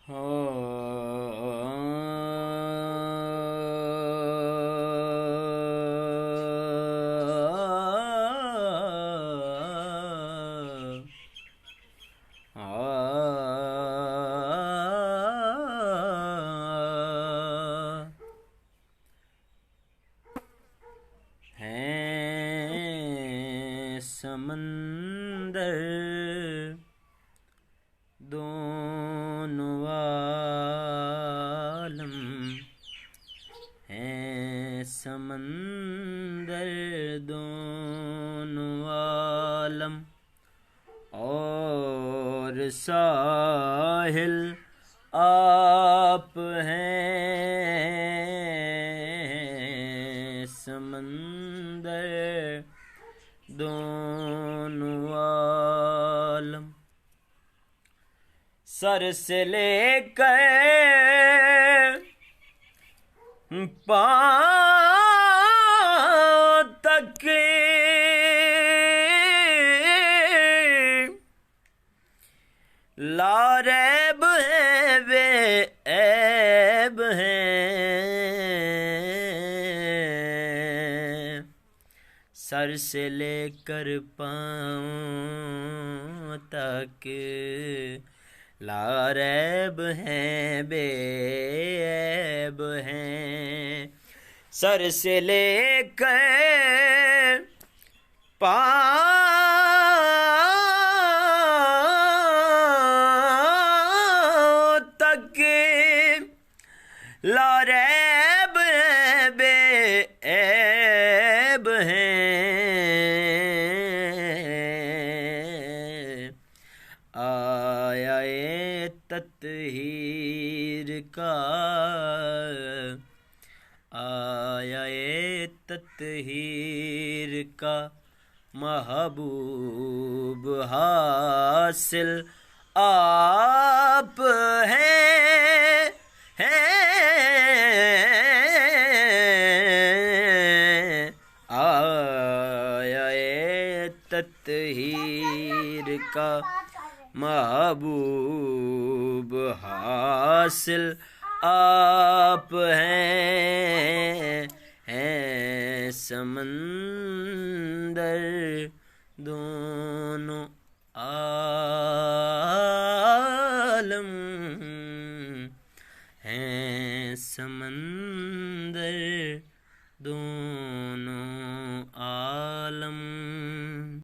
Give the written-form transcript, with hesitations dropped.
ہیں سمندر دونوں عالم، ہیں سمندر دونوں عالم، اور ساحل آپ ہیں سمندر دونوں عالم، سر سے لے کر پاؤں تک لا ریب ہیں بے عیب ہیں، سر سے لے کر پاؤں تک لا ریب ہیں بے عیب ہیں، سر سے لے کر پاؤں تک لا ریب ہیں بے عیب ہیں، آیا تطہیر کا آیا تطہیر کا محبوب حاصل آپ ہیں، آیا تطہیر کا محبوب حاصل آپ ہیں سمندر دونوں